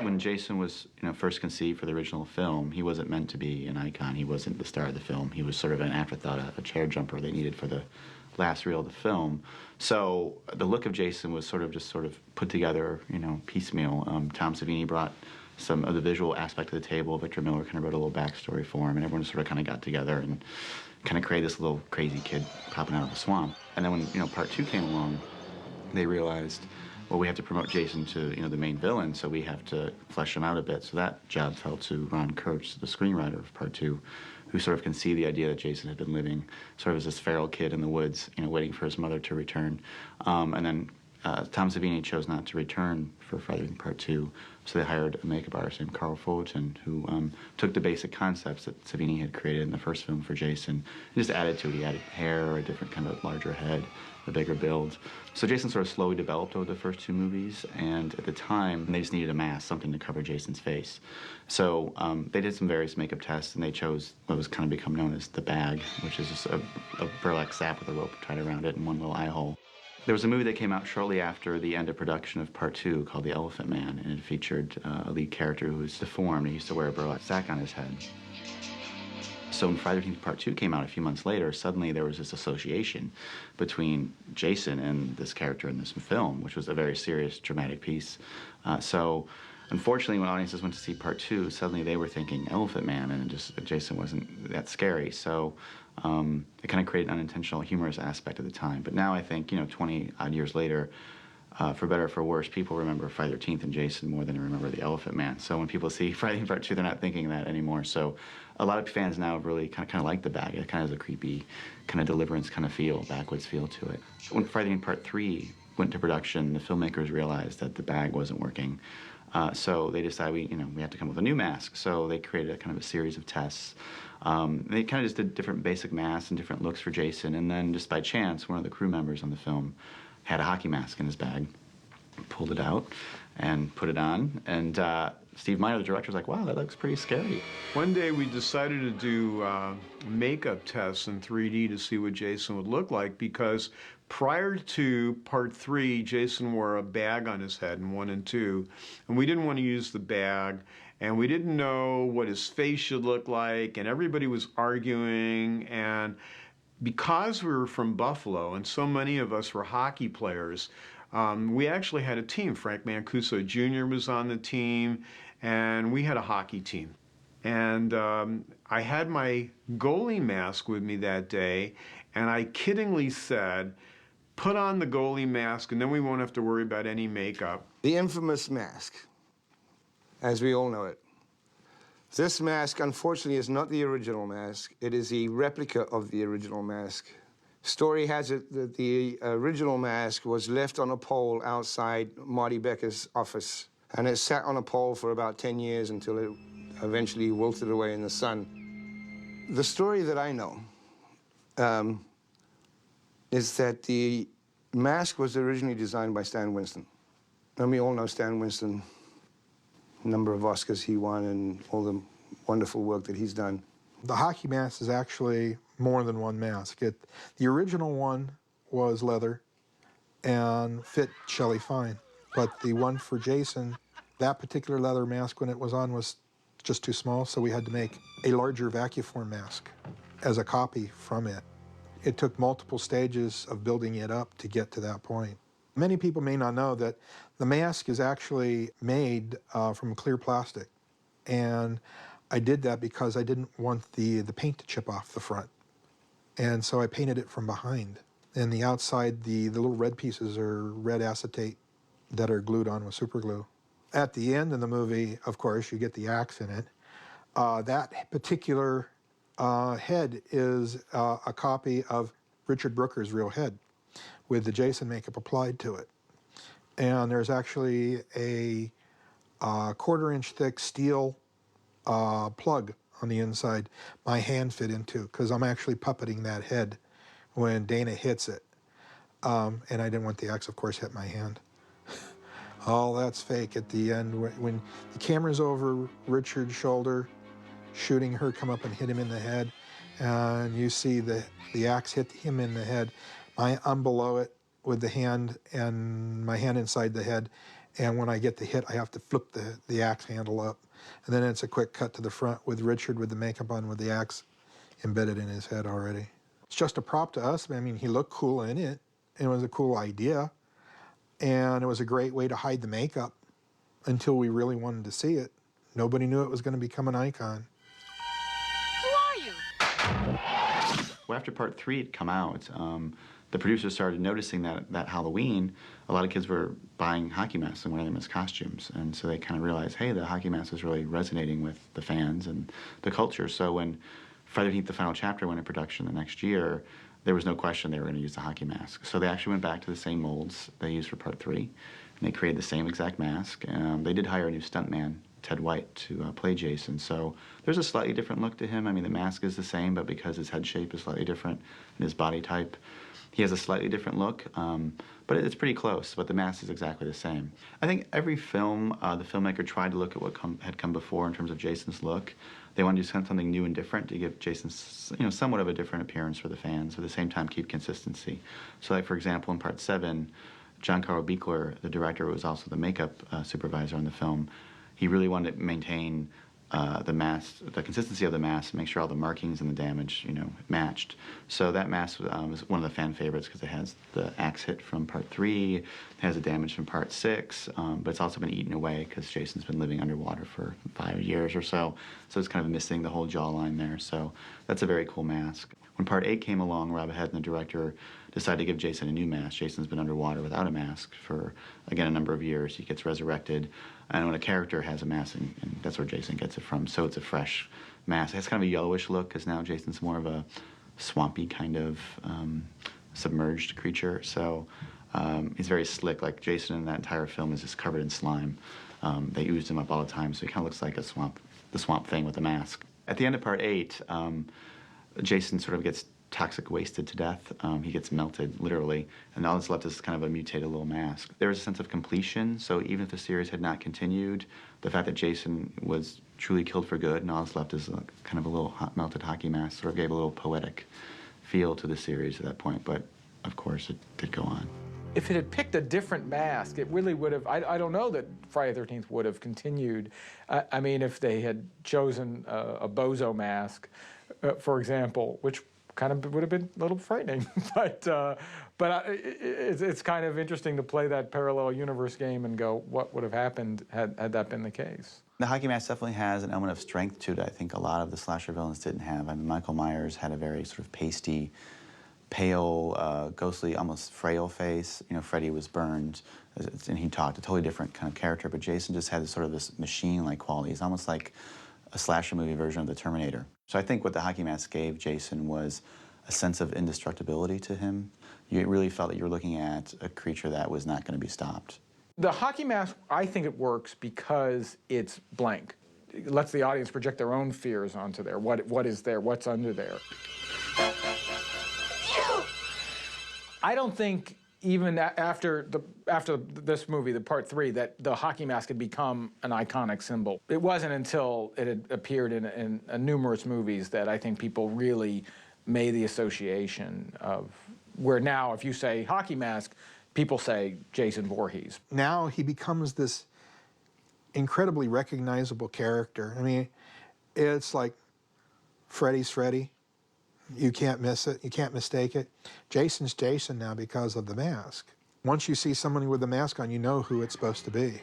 When Jason was, first conceived for the original film, he wasn't meant to be an icon. He wasn't the star of the film. He was sort of an afterthought, a chair jumper they needed for the last reel of the film. So the look of Jason was sort of put together, piecemeal. Tom Savini brought some of the visual aspect of the table. Victor Miller kind of wrote a little backstory for him, and everyone sort of kind of got together and kind of created this little crazy kid popping out of the swamp. And then when, part 2 came along, they realized, well, we have to promote Jason to, the main villain, so we have to flesh him out a bit. So that job fell to Ron Kurtz, the screenwriter of Part 2, who sort of conceived the idea that Jason had been living sort of as this feral kid in the woods, waiting for his mother to return. And then Tom Savini chose not to return for Friday the 13th Part 2, so they hired a makeup artist named Carl Fullerton, who took the basic concepts that Savini had created in the first film for Jason and just added to it. He added hair, a different kind of larger head, a bigger build. So Jason sort of slowly developed over the first 2 movies, and at the time, they just needed a mask, something to cover Jason's face. So they did some various makeup tests, and they chose what was kind of become known as the bag, which is just a burlap sack with a rope tied around it and one little eye hole. There was a movie that came out shortly after the end of production of Part 2 called The Elephant Man, and it featured a lead character who was deformed. He used to wear a burlap sack on his head. So when Friday the 13th Part 2 came out a few months later, suddenly there was this association between Jason and this character in this film, which was a very serious, dramatic piece. So unfortunately, when audiences went to see Part 2, suddenly they were thinking Elephant Man, and Jason wasn't that scary. So it kind of created an unintentional humorous aspect at the time. But now I think, 20-odd years later, for better or for worse, people remember Friday the 13th and Jason more than they remember the Elephant Man. So when people see Friday the 13th Part 2, they're not thinking that anymore. So a lot of fans now really kind of like the bag. It kind of has a creepy, kind of Deliverance kind of feel, backwoods feel to it. When Friday the 13th Part 3 went to production, the filmmakers realized that the bag wasn't working. So they decided we have to come up with a new mask. So they created a kind of a series of tests. They kind of just did different basic masks and different looks for Jason. And then just by chance, one of the crew members on the film had a hockey mask in his bag, pulled it out and put it on. And Steve Miner, the director, was like, wow, that looks pretty scary. One day we decided to do makeup tests in 3D to see what Jason would look like, because prior to Part 3, Jason wore a bag on his head in 1 and 2, and we didn't want to use the bag, and we didn't know what his face should look like, and everybody was arguing. And because we were from Buffalo and so many of us were hockey players, we actually had a team. Frank Mancuso Jr. was on the team, and we had a hockey team. And I had my goalie mask with me that day, and I kiddingly said, put on the goalie mask and then we won't have to worry about any makeup. The infamous mask, as we all know it. This mask, unfortunately, is not the original mask. It is a replica of the original mask. Story has it that the original mask was left on a pole outside Marty Becker's office, and it sat on a pole for about 10 years until it eventually wilted away in the sun. The story that I know is that the mask was originally designed by Stan Winston. And we all know Stan Winston, number of Oscars he won and all the wonderful work that he's done. The hockey mask is actually more than one mask. The original one was leather and fit Shelley fine. But the one for Jason, that particular leather mask when it was on was just too small, so we had to make a larger Vacuform mask as a copy from it. It took multiple stages of building it up to get to that point. Many people may not know that the mask is actually made from clear plastic. And I did that because I didn't want the paint to chip off the front. And so I painted it from behind. And the outside, the little red pieces are red acetate that are glued on with super glue. At the end of the movie, of course, you get the axe in it. That particular head is a copy of Richard Brooker's real head with the Jason makeup applied to it. And there's actually a 1/4-inch thick steel plug on the inside my hand fit into, because I'm actually puppeting that head when Dana hits it. And I didn't want the axe, of course, hit my hand. All that's fake at the end. When the camera's over Richard's shoulder, shooting her come up and hit him in the head, and you see the axe hit him in the head. I'm below it with the hand and my hand inside the head, and when I get the hit, I have to flip the axe handle up. And then it's a quick cut to the front with Richard with the makeup on with the axe embedded in his head already. It's just a prop to us. I mean, he looked cool in it. It was a cool idea, and it was a great way to hide the makeup until we really wanted to see it. Nobody knew it was going to become an icon. Who are you? Well, after part 3 had come out, the producers started noticing that Halloween, a lot of kids were buying hockey masks and wearing them as costumes. And so they kind of realized, hey, the hockey mask is really resonating with the fans and the culture. So when Friday the 13th, the final chapter, went in production the next year, there was no question they were going to use the hockey mask. So they actually went back to the same molds they used for part 3, and they created the same exact mask. They did hire a new stuntman, Ted White, to play Jason. So there's a slightly different look to him. I mean, the mask is the same, but because his head shape is slightly different and his body type, he has a slightly different look, but it's pretty close, but the mask is exactly the same. I think every film, the filmmaker tried to look at what had come before in terms of Jason's look. They wanted to do something new and different to give Jason, somewhat of a different appearance for the fans, at the same time keep consistency. So like, for example, in part 7, John Carl Buechler, the director, who was also the makeup supervisor on the film, he really wanted to maintain the mask, the consistency of the mask, make sure all the markings and the damage, matched. So that mask was one of the fan favorites because it has the axe hit from part 3, it has the damage from part 6, but it's also been eaten away because Jason's been living underwater for 5 years or so. So it's kind of missing the whole jawline there. So that's a very cool mask. When part 8 came along, Rob Hedden, the director, decided to give Jason a new mask. Jason's been underwater without a mask for, again, a number of years. He gets resurrected. And when a character has a mask, and that's where Jason gets it from, so it's a fresh mask. It has kind of a yellowish look, because now Jason's more of a swampy kind of submerged creature. So he's very slick. Like, Jason in that entire film is just covered in slime. They oozed him up all the time, so he kind of looks like the Swamp Thing with a mask. At the end of part 8, Jason sort of gets toxic wasted to death. He gets melted, literally, and all that's left is kind of a mutated little mask. There was a sense of completion, so even if the series had not continued, the fact that Jason was truly killed for good and all that's left is kind of a little melted hockey mask sort of gave a little poetic feel to the series at that point, but of course it did go on. If it had picked a different mask, it really would have, I don't know that Friday the 13th would have continued. I mean, if they had chosen a Bozo mask, for example, which kind of would have been a little frightening, but it's kind of interesting to play that parallel universe game and go, what would have happened had that been the case? The hockey mask definitely has an element of strength to it. I think a lot of the slasher villains didn't have. I mean, Michael Myers had a very sort of pasty, pale, ghostly, almost frail face. Freddy was burned, and he talked a totally different kind of character, but Jason just had sort of this machine-like quality. He's almost like a slasher movie version of the Terminator. So I think what the hockey mask gave Jason was a sense of indestructibility to him. You really felt that you were looking at a creature that was not going to be stopped. The hockey mask, I think it works because it's blank. It lets the audience project their own fears onto there. What is there? What's under there? I don't think even after this movie, the part 3, that the hockey mask had become an iconic symbol. It wasn't until it had appeared in numerous movies that I think people really made the association of where now if you say hockey mask, people say Jason Voorhees. Now he becomes this incredibly recognizable character. I mean, it's like Freddy's Freddy. You can't miss it. You can't mistake it. Jason's Jason now because of the mask. Once you see somebody with a mask on, you know who it's supposed to be.